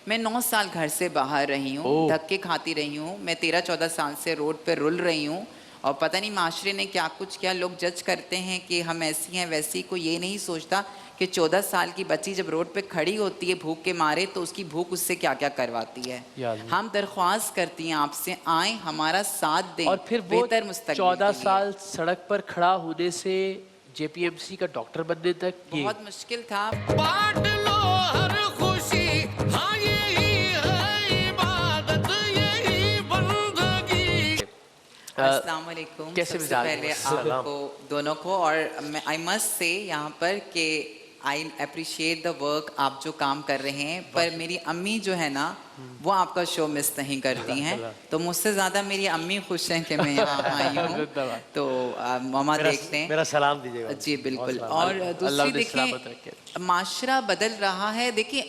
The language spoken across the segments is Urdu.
میں 9 سال گھر سے باہر رہی ہوں, دھکے کھاتی رہی ہوں, میں 13-14 سال سے روڈ پہ رل رہی ہوں, اور پتہ نہیں معاشرے نے کیا کچھ کیا. لوگ جج کرتے ہیں کہ ہم ایسی ہیں ویسی, کوئی یہ نہیں سوچتا کہ 14 سال کی بچی جب روڈ پہ کھڑی ہوتی ہے بھوک کے مارے تو اس کی بھوک اس سے کیا کیا کرواتی ہے. ہم درخواست کرتی ہیں آپ سے, آئیں ہمارا ساتھ دیں, اور پھر وہ بہتر مستقبل 14 کے لیے. سال سڑک پر کھڑا ہونے سے جے پی ایم سی کا ڈاکٹر بننے تک بہت مشکل تھا. بانٹ لو ہر خوشی, ہاں یہی ہے عبادت, یہی بندگی. السلام علیکم. کیسے سب سے مزاج پہلے آپ کو دونوں کو, اور آئی مسٹ سے یہاں پر کہ آئی اپریشیٹ دا ورک, آپ جو کام کر رہے ہیں, پر میری امی جو ہے نا وہ آپ کا شو مس نہیں کرتی ہیں, تو مجھ سے زیادہ میری امی خوش ہیں کہ میں یہاں آئی ہوں. تو ماما دیکھ لیں, میرا سلام دیجیے گا. جی بالکل. اور دوسری دیکھیں, معاشرہ بدل رہا ہے. دیکھیں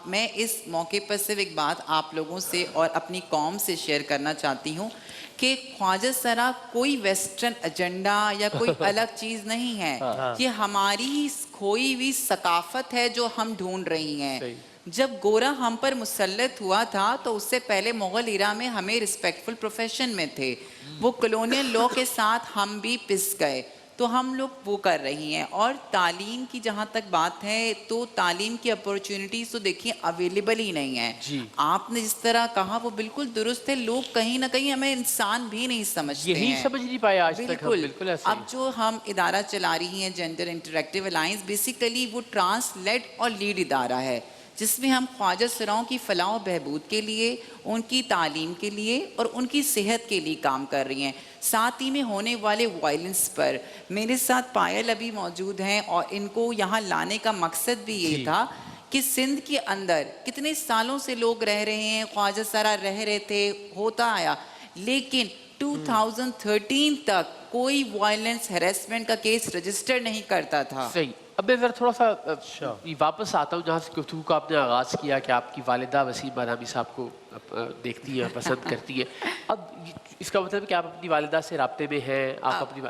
میں اس موقع پر صرف ایک بات آپ لوگوں سے اور اپنی قوم سے شیئر کرنا چاہتی ہوں کہ خواجہ سرا کوئی ویسٹرن ایجنڈا یا کوئی الگ چیز نہیں ہے, یہ ہماری کھوئی ہوئی ثقافت ہے جو ہم ڈھونڈ رہی ہیں. جب گورا ہم پر مسلط ہوا تھا تو اس سے پہلے مغل ایرا میں ہمیں رسپیکٹفل پروفیشن میں تھے, وہ کلونیل لا کے ساتھ ہم بھی پس گئے, تو ہم لوگ وہ کر رہی ہیں. اور تعلیم کی جہاں تک بات ہے تو تعلیم کی اپورچونٹیز تو دیکھیے اویلیبل ہی نہیں ہیں. آپ نے جس طرح کہا وہ بالکل درست ہے, لوگ کہیں نہ کہیں ہمیں انسان بھی نہیں سمجھتے ہیں, یہی سمجھ نہیں پائے آج تک. بالکل. اب جو ہم ادارہ چلا رہی ہیں جینڈر انٹریکٹیو الائنس, بیسیکلی وہ ٹرانس لیڈ اور لیڈ ادارہ ہے جس میں ہم خواجہ سراؤں کی فلاح و بہبود کے لیے, ان کی تعلیم کے لیے اور ان کی صحت کے لیے کام کر رہی ہیں. ساتھ ہی میں ہونے والے وائلنس پر میرے ساتھ پائل ابھی موجود ہیں, اور ان کو یہاں لانے کا مقصد بھی یہ تھا کہ سندھ کے اندر کتنے سالوں سے لوگ رہ رہے ہیں, خواجہ سرا رہ رہے تھے, ہوتا آیا, لیکن 2013 تک کوئی وائلنس ہیریسمنٹ کا کیس رجسٹر نہیں کرتا تھا. صحیح. اب میں ذرا تھوڑا سا واپس آتا ہوں جہاں سے گفتگو کا آپ نے آغاز کیا کہ آپ کی والدہ وسیم بادامی صاحب کو دیکھتی ہیں, پسند کرتی ہیں. اب اس کا مطلب ہے کہ آپ اپنی والدہ سے رابطے میں ہیں, آپ اپنی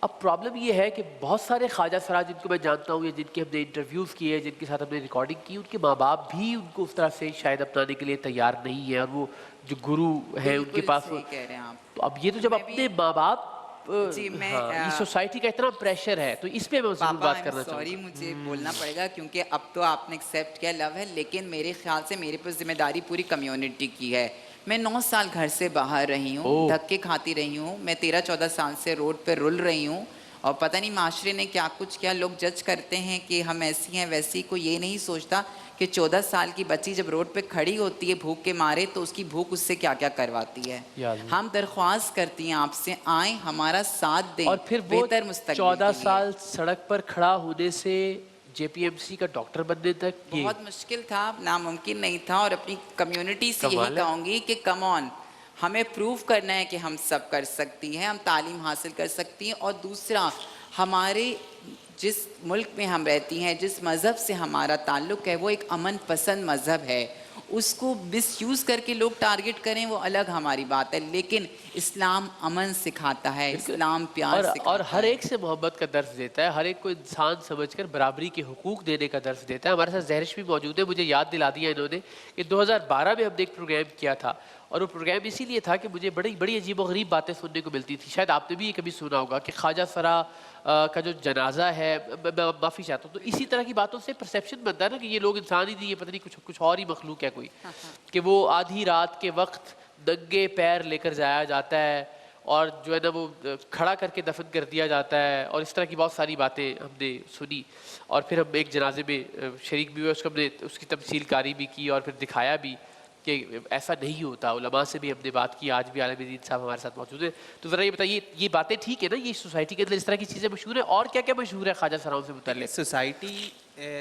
اب پرابلم یہ ہے کہ بہت سارے خواجہ سرا جن کو میں جانتا ہوں یا جن کے ہم نے انٹرویوز کیے, جن کے ساتھ ہم نے ریکارڈنگ کی, ان کے ماں باپ بھی ان کو اس طرح سے شاید اپنانے کے لیے تیار نہیں ہیں, اور وہ جو گرو ہیں ان کے پاس. تو اب یہ تو جب اپنے ماں باپ, یہ سوسائٹی کا اتنا پریشر ہے, تو اس پہ میں ضرور بات کرنا چاہوں گا. سوری مجھے بولنا پڑے گا کیونکہ اب تو آپ نے ایکسیپٹ کیا لو ہے, لیکن میرے خیال سے میرے پر ذمہ داری پوری کمیونٹی کی ہے. میں 9 سال گھر سے باہر رہی ہوں, دھکے کھاتی رہی ہوں, میں 13-14 سال سے روڈ پہ رل رہی ہوں, اور پتہ نہیں معاشرے نے کیا کچھ کیا. لوگ جج کرتے ہیں کہ ہم ایسی ہیں ویسی, کوئی یہ نہیں سوچتا کہ 14 سال کی بچی جب روڈ پہ کھڑی ہوتی ہے بھوک کے مارے تو اس کی بھوک اس سے کیا کیا کرواتی ہے. ہم درخواست کرتی ہیں آپ سے, آئیں ہمارا ساتھ دیں, اور پھر وہ بہتر مستقبل 14 سال سڑک پر کھڑا ہونے سے جے پی ایم سی کا ڈاکٹر بننے تک بہت مشکل تھا, ناممکن نہیں تھا. اور اپنی کمیونٹی سے یہی کہوں گی کہ کم آن, ہمیں پروف کرنا ہے کہ ہم سب کر سکتی ہیں, ہم تعلیم حاصل کر سکتی ہیں. اور دوسرا, ہمارے جس ملک میں ہم رہتی ہیں, جس مذہب سے ہمارا تعلق ہے, وہ ایک امن پسند مذہب ہے. اس کو مس یوز کر کے لوگ ٹارگٹ کریں وہ الگ ہماری بات ہے, لیکن اسلام امن سکھاتا ہے, اسلام پیار سکھاتا ہے, اور ہر ایک سے محبت کا درس دیتا ہے, ہر ایک کو انسان سمجھ کر برابری کے حقوق دینے کا درس دیتا ہے. ہمارے ساتھ زہرش بھی موجود ہے, مجھے یاد دلا دیا انہوں نے کہ 2012 میں ہم نے ایک پروگرام کیا تھا, اور وہ پروگرام اسی لیے تھا کہ مجھے بڑی عجیب و غریب باتیں سننے کو ملتی تھی. شاید آپ نے بھی یہ کبھی سنا ہوگا کہ خواجہ سرا کا جو جنازہ ہے, میں معافی چاہتا ہوں, تو اسی طرح کی باتوں سے پرسیپشن بنتا ہے نا کہ یہ لوگ انسان ہی نہیں, یہ پتہ نہیں کچھ اور ہی مخلوق ہے کوئی, کہ وہ آدھی رات کے وقت ننگے پیر لے کر جایا جاتا ہے, اور جو ہے نا وہ کھڑا کر کے دفن کر دیا جاتا ہے, اور اس طرح کی بہت ساری باتیں ہم نے سنی. اور پھر ہم ایک جنازے میں شریک بھی ہوئے, اس کو ہم نے اس کی تمثیل کاری بھی کی اور پھر دکھایا بھی کہ ایسا نہیں ہوتا. علماء سے بھی ہم نے بات کی, آج بھی عالم دین صاحب ہمارے ساتھ موجود ہیں. تو ذرا یہ بتائیے, یہ باتیں ٹھیک ہے نا, یہ سوسائٹی کے اندر اس طرح کی چیزیں مشہور ہیں, اور کیا کیا مشہور ہے خواجہ سراؤں سے متعلق؟ سوسائٹی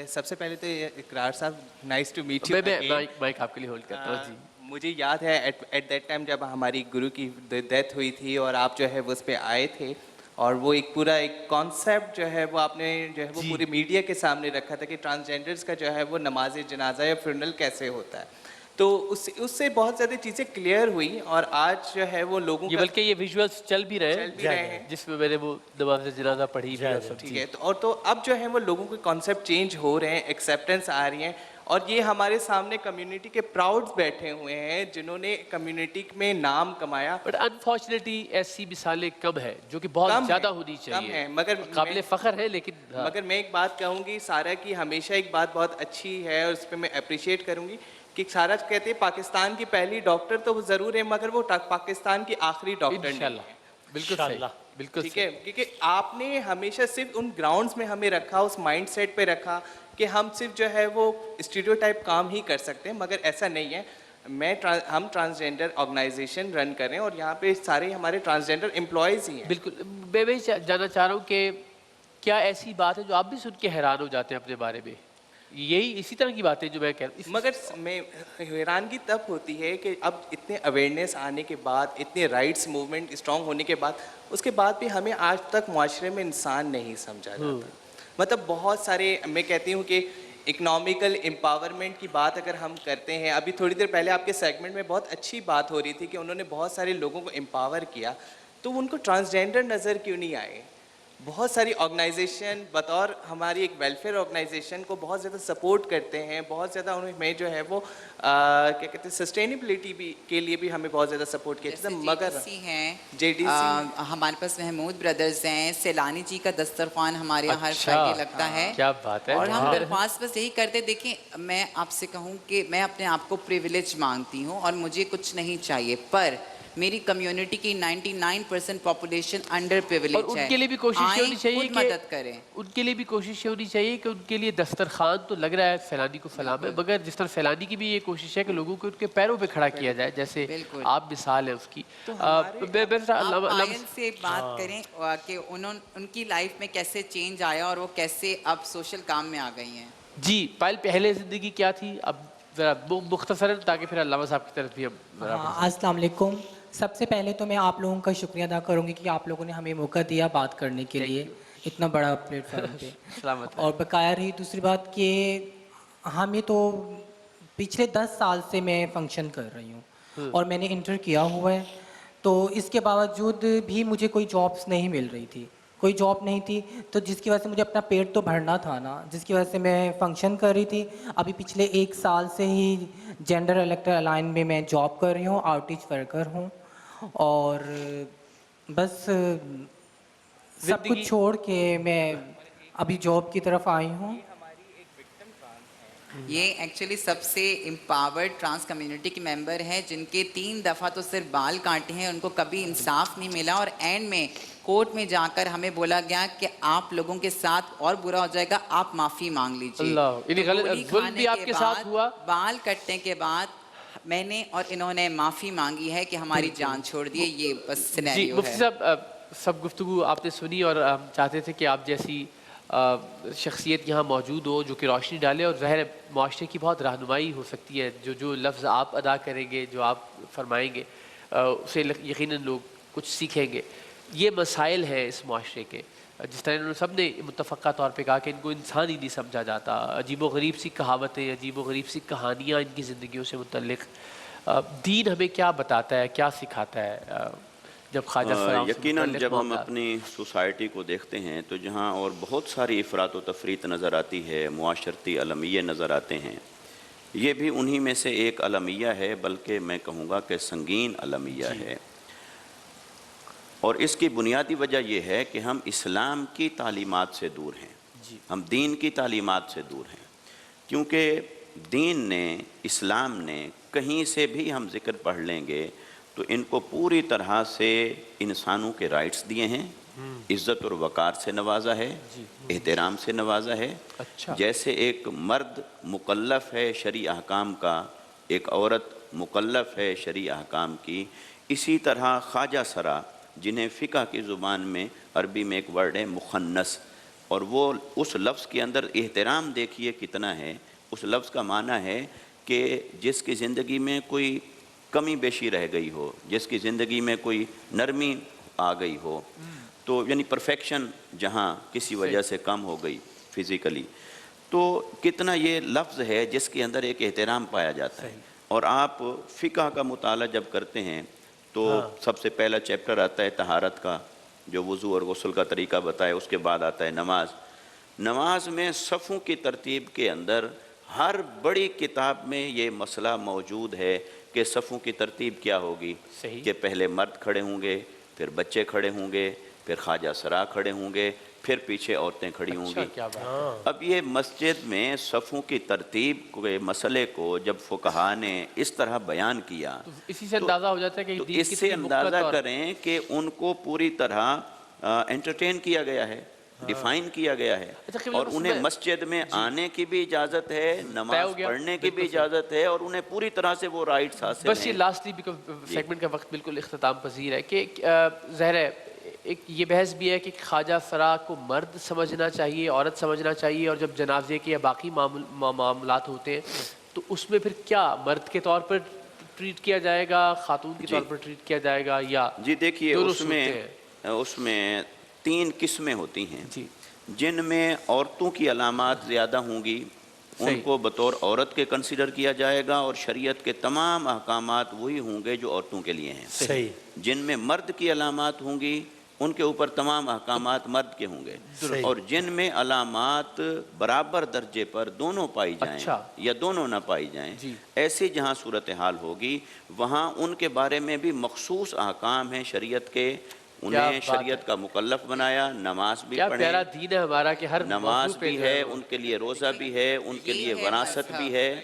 سب سے پہلے تو اقرار صاحب, نائس ٹو میٹ یو. میں مائک آپ کے لیے ہولڈ کرتا ہوں. جی, مجھے یاد ہے ایٹ دیٹ ٹائم جب ہماری گرو کی ڈیتھ ہوئی تھی اور آپ جو ہے وہ اس پہ آئے تھے, اور وہ ایک پورا ایک کانسیپٹ جو ہے وہ آپ نے جو ہے وہ پوری میڈیا کے سامنے رکھا تھا کہ ٹرانسجینڈرز کا جو ہے وہ نماز جنازہ یا فرنل کیسے ہوتا ہے. تو اس سے بہت زیادہ چیزیں کلیئر ہوئی, اور آج جو ہے وہ لوگوں یہ بلکہ یہ ویژولز چل بھی رہے ہیں جس میں میں نے وہ نماز جنازہ پڑھی. ٹھیک ہے, تو اب جو ہے وہ لوگوں کے کانسیپٹ چینج ہو رہے ہیں, ایکسیپٹنس آ رہی ہیں, اور یہ ہمارے سامنے کمیونٹی کے پراؤڈز بیٹھے ہوئے ہیں جنہوں نے کمیونٹی میں نام کمایا. بٹ انفارچونیٹلی ایسی مثالیں کم ہیں جو کہ بہت کم زیادہ ہیں، ہونی کم چاہیے. ہیں، مگر قابل میں- فخر ہے لیکن مگر میں ایک بات کہوں گی سارا کی ہمیشہ ایک بات بہت اچھی ہے اور اس پہ میں اپریشیٹ کروں گی کہ سارا کہتے ہیں پاکستان کی پہلی ڈاکٹر تو وہ ضرور ہے مگر وہ پاکستان کی آخری ڈاکٹر نہیں انشاءاللہ ہے. بالکل صحیح, بالکل ٹھیک صحیح. ہے کیونکہ آپ نے ہمیشہ صرف ان گراؤنڈز میں ہمیں رکھا, اس مائنڈ سیٹ پہ رکھا کہ ہم صرف جو ہے وہ اسٹیریوٹائپ کام ہی کر سکتے ہیں, مگر ایسا نہیں ہے. ہم ٹرانسجینڈر آرگنائزیشن رن کر رہے ہیں اور یہاں پہ سارے ہمارے ٹرانسجینڈر امپلائیز ہی ہیں. بالکل. میں بھی جاننا چاہ رہا ہوں کہ کیا ایسی بات ہے جو آپ بھی سن کے حیران ہو جاتے ہیں اپنے بارے میں؟ یہی اسی طرح کی باتیں جو میں کہہ رہا ہوں. مگر میں حیرانگی تب ہوتی ہے کہ اب اتنے اویئرنیس آنے کے بعد, اتنے رائٹس موومنٹ اسٹرانگ ہونے کے بعد, اس کے بعد بھی ہمیں آج تک معاشرے میں انسان نہیں سمجھا جاتا. مطلب بہت سارے, میں کہتی ہوں کہ اکنامیکل امپاورمنٹ کی بات اگر ہم کرتے ہیں, ابھی تھوڑی دیر پہلے آپ کے سیگمنٹ میں بہت اچھی بات ہو رہی تھی کہ انہوں نے بہت سارے لوگوں کو امپاور کیا, تو ان کو ٹرانسجینڈر نظر کیوں نہیں آئے؟ بہت ساری آرگنائزیشن بطور ہماری ایک ویلفیئر آرگنائزیشن کو بہت زیادہ سپورٹ کرتے ہیں, بہت زیادہ انہوں میں جو ہے وہ کیا کہتے ہیں سسٹینیبلٹی بھی کے لیے بھی ہمیں بہت زیادہ سپورٹ کیا, مگر ہیں JDC ہمارے پاس محمود بردرز ہیں, سیلانی جی کا دسترخوان ہمارے یہاں ہر اچھا, فرائیڈے لگتا ہے. کیا بات ہے. اور ہم درخواست بس یہی کرتے, دیکھیں میں آپ سے کہوں کہ میں اپنے آپ کو پریویلیج مانتی ہوں اور مجھے کچھ نہیں چاہیے, پر میری کمیونٹی کی 99% پاپولیشن انڈر پریویلیج ہے. اور ان کے لیے بھی کوشش ہونی چاہیے خود کہ مدد کریں. ان کے لیے بھی کوشش ہونی چاہیے کہ ان کے لیے دسترخوان تو لگ رہا ہے فیلانی کو فلاں میں, مگر جس طرح فیلانی کی بھی یہ کوشش ہے کہ لوگوں کو ان کے پیروں پہ کھڑا کیا جائے, جیسے آپ مثال ہیں اس کی. آپ آئل سے بات کریں کہ ان کی لائف میں کیسے چینج آیا اور وہ کیسے اب سوشل کام میں آ گئی ہیں. جی پائل, پہلے زندگی کیا تھی, اب ذرا مختصراً تاکہ پھر علامہ صاحب کی طرف بھی ہم. السلام علیکم. سب سے پہلے تو میں آپ لوگوں کا شکریہ ادا کروں گی کہ آپ لوگوں نے ہمیں موقع دیا بات کرنے کے لیے اتنا بڑا پلیٹ فارم پہ. سلامت. اور بقایا رہی دوسری بات کہ ہمیں تو پچھلے 10 سال سے میں فنکشن کر رہی ہوں اور میں نے انٹر کیا ہوا ہے, تو اس کے باوجود بھی مجھے کوئی جابس نہیں مل رہی تھی, کوئی جاب نہیں تھی, تو جس کی وجہ سے مجھے اپنا پیٹ تو بھرنا تھا نا, جس کی وجہ سے میں فنکشن کر رہی تھی. ابھی پچھلے 1 سال سے ہی جینڈر الیکٹر الائن میں میں جاب کر رہی ہوں, آؤٹریچ ورکر ہوں, اور بس سب کچھ چھوڑ کے میں ابھی جاب کی طرف آئی ہوں. یہ ایکچولی سب سے امپاورڈ ٹرانس کمیونٹی کے ممبر ہیں جن کے 3 دفعہ تو صرف بال کاٹے ہیں, ان کو کبھی انصاف نہیں ملا, اور اینڈ میں کورٹ میں جا کر ہمیں بولا گیا کہ آپ لوگوں کے ساتھ اور برا ہو جائے گا, آپ معافی مانگ لیجیے. ظلم بھی آپ کے ساتھ ہوا. بال کٹنے کے بعد میں نے اور انہوں نے معافی مانگی ہے کہ ہماری جان چھوڑ دیے. یہ بس سینیریو ہے. مفتی صاحب, سب گفتگو آپ نے سنی اور ہم چاہتے تھے کہ آپ جیسی شخصیت یہاں موجود ہو جو کہ روشنی ڈالے, اور ظاہر معاشرے کی بہت رہنمائی ہو سکتی ہے. جو لفظ آپ ادا کریں گے, جو آپ فرمائیں گے, اسے یقیناً لوگ کچھ سیکھیں گے. یہ مسائل ہیں اس معاشرے کے, جس طرح انہوں نے سب نے متفقہ طور پہ کہا کہ ان کو انسان ہی نہیں سمجھا جاتا. عجیب و غریب سی کہاوتیں, عجیب و غریب سی کہانیاں ان کی زندگیوں سے متعلق. دین ہمیں کیا بتاتا ہے, کیا سکھاتا ہے جب خواجہ سلام یقیناً جب ہم اپنی سوسائٹی کو دیکھتے ہیں تو جہاں اور بہت ساری افراط و تفریط نظر آتی ہے, معاشرتی المیہ نظر آتے ہیں, یہ بھی انہی میں سے ایک المیہ ہے, بلکہ میں کہوں گا کہ سنگین المیہ ہے. اور اس کی بنیادی وجہ یہ ہے کہ ہم اسلام کی تعلیمات سے دور ہیں, ہم دین کی تعلیمات سے دور ہیں. کیونکہ دین نے, اسلام نے کہیں سے بھی ہم ذکر پڑھ لیں گے تو ان کو پوری طرح سے انسانوں کے رائٹس دیے ہیں, عزت اور وقار سے نوازا ہے, احترام سے نوازا ہے. جیسے ایک مرد مکلف ہے شرعی احکام کا, ایک عورت مکلف ہے شرعی احکام کی, اسی طرح خواجہ سرا جنہیں فقہ کی زبان میں عربی میں ایک ورڈ ہے مخنث, اور وہ اس لفظ کے اندر احترام دیکھیے کتنا ہے. اس لفظ کا معنی ہے کہ جس کی زندگی میں کوئی کمی بیشی رہ گئی ہو, جس کی زندگی میں کوئی نرمی آ گئی ہو, تو یعنی پرفیکشن جہاں کسی وجہ سے کم ہو گئی فزیکلی, تو کتنا یہ لفظ ہے جس کے اندر ایک احترام پایا جاتا ہے. اور آپ فقہ کا مطالعہ جب کرتے ہیں تو سب سے پہلا چیپٹر آتا ہے طہارت کا, جو وضو اور غسل کا طریقہ بتائے. اس کے بعد آتا ہے نماز. نماز میں صفوں کی ترتیب کے اندر ہر بڑی کتاب میں یہ مسئلہ موجود ہے کہ صفوں کی ترتیب کیا ہوگی، صحیح۔ کہ پہلے مرد کھڑے ہوں گے، پھر بچے کھڑے ہوں گے، پھر خواجہ سرا کھڑے ہوں گے، پھر پیچھے عورتیں کھڑی ہوں اچھا، گی۔ کیا بات ہے۔ اب یہ مسجد میں صفوں کی ترتیب کے مسئلے کو جب فقہا نے اس طرح بیان کیا تو اسی سے اندازہ ہو جاتا ہے کہ تو دین اس سے کتنی اندازہ مقدس اور کریں کہ ان کو پوری طرح انٹرٹین کیا گیا ہے، ڈیفائن کیا گیا ہے، اچھا، قبلہ اور بس انہیں میں- مسجد میں آنے کی بھی اجازت ہے، طے نماز ہو گیا، پڑھنے کی بھی بالکل صحیح۔ اجازت ہے، اور انہیں پوری طرح سے وہ رائٹس حاصل بس یہ ہیں۔ لاسٹلی بیکاز سیگمنٹ کا وقت بالکل اختتام پذیر ہے کہ ظاہر ہے ایک یہ بحث بھی ہے کہ خواجہ سرا کو مرد سمجھنا چاہیے، عورت سمجھنا چاہیے، اور جب جنازے کے یا باقی معاملات ہوتے ہیں تو اس میں پھر کیا مرد کے طور پر ٹریٹ کیا جائے گا، خاتون کے طور پر ٹریٹ کیا جائے گا، یا جی دیکھیے دونوں اس میں 3 قسمیں ہوتی ہیں جی جن میں عورتوں کی علامات زیادہ ہوں گی، ان صحیح۔ کو بطور عورت کے کنسیڈر کیا جائے گا، اور شریعت کے تمام احکامات وہی ہوں گے جو عورتوں کے لیے ہیں۔ صحیح۔ جن میں مرد کی علامات ہوں گی ان کے اوپر تمام احکامات مرد کے ہوں گے، صحیح۔ اور جن میں علامات برابر درجے پر دونوں پائی جائیں اچھا۔ یا دونوں نہ پائی جائیں، جی۔ ایسی جہاں صورتحال ہوگی وہاں ان کے بارے میں بھی مخصوص احکام ہیں شریعت کے، انہیں بات ہے۔ شریعت کا مکلف بنایا، نماز بھی کیا پڑھیں، پیارا دین ہے ہمارا کہ ہر نماز موضوع پہ بھی جو ہے، ان کے لیے روزہ بھی ہے، ان کے یہ لیے ہے وراثت مذہب۔ بھی ہے،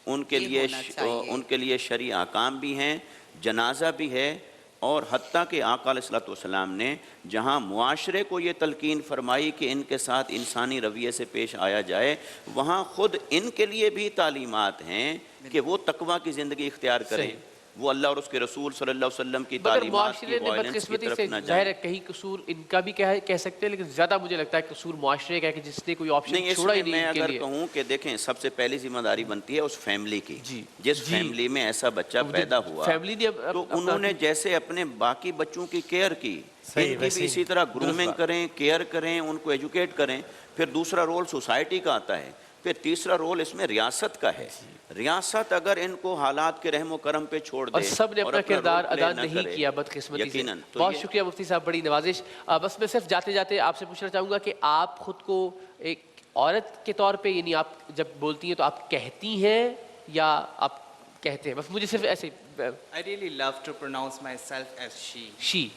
ان کے یہ لیے ہونا چاہیے۔ ان کے لیے شرعی احکام بھی ہیں، جنازہ بھی ہے، اور حتیٰ کہ آقا علیہ الصلوۃ والسلام نے جہاں معاشرے کو یہ تلقین فرمائی کہ ان کے ساتھ انسانی رویے سے پیش آیا جائے، وہاں خود ان کے لیے بھی تعلیمات ہیں کہ وہ تقویٰ کی زندگی اختیار کریں، وہ اللہ اور اس کے رسول صلی اللہ علیہ وسلم کی مگر تعلیمات کی معاشرے نے وائلنس کی بدقسمتی طرف سے نہ ظاہر ہے جائیں۔ کہیں قصور ان کا بھی کہہ سکتے ہیں، لیکن زیادہ مجھے لگتا ہے قصور معاشرے کا ہے کہ جس نے کوئی نہیں، آپشن اس چھوڑا ہی میں نہیں میں ان کے اگر لیے۔ کہوں کہ دیکھیں سب سے پہلی ذمہ داری بنتی ہے اس فیملی کی، جی، جس جی۔ فیملی میں ایسا بچہ تو پیدا ہوا فیملی نے تو انہوں نے جیسے اپنے باقی بچوں کی کیئر کی، صحیح، ان کی ویسے بھی ہی۔ اسی طرح درست گرومنگ بات۔ کریں، کیئر کریں، ان کو ایجوکیٹ کریں۔ پھر دوسرا رول سوسائٹی کا آتا ہے، پھر تیسرا رول اس میں ریاست کا ہے۔ ریاست اگر ان کو حالات کے رحم و کرم پہ چھوڑ دے اور سب نے اپنا کردار رول پلے ادا نہ نہیں کرے، کیا بدقسمتی سے۔ یقیناً تو بہت یہ- شکریہ مفتی صاحب، بڑی نوازش۔ بس میں صرف جاتے جاتے آپ سے پوچھنا چاہوں گا کہ آپ خود کو ایک عورت کے طور پہ، یعنی آپ جب بولتی ہیں تو آپ کہتی ہیں یا آپ کہتے ہیں؟ بس مجھے صرف ایسے I really love to pronounce myself as she. She,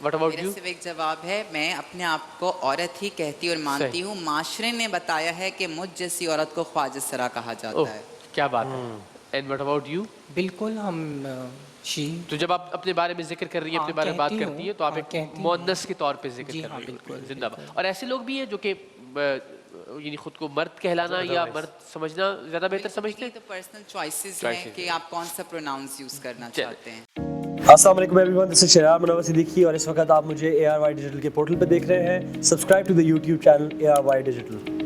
what about میرا یو؟ صرف ایک جواب ہے، میں اپنے آپ کو عورت ہی کہتی اور مانتی صحیح۔ ہوں۔ معاشرے نے بتایا ہے کہ مجھ جیسی عورت کو خواجہ سرا کہا جاتا ہے۔ کیا بات ہے۔ And what about you? بالکل ہم شی تو جب آپ اپنے بارے میں ذکر کر رہی ہیں، اپنے بارے میں بات کہتی کرتی ہیں ہوں، تو آپ ہاں، ایک کہتی ہوں۔ مؤنث کے طور پہ ذکر جی کر ہاں، رہی ہیں۔ بالکل، زندہ باد۔ اور ایسے لوگ بھی ہیں جو کہ یعنی خود کو مرد کہلانا یا مرد سمجھنا زیادہ بہتر سمجھتے یہ ہیں؟ تو پرسنل چوائسیز ہیں کہ آپ کون سا پروناؤنس یوز کرنا چاہتے ہیں۔ السلام علیکم ایوری ون، دس از شہرار منور صدیقی، اور اس وقت آپ مجھے ARY ڈیجیٹل کے پورٹل پہ دیکھ رہے ہیں۔ Subscribe to the YouTube channel ARY digital.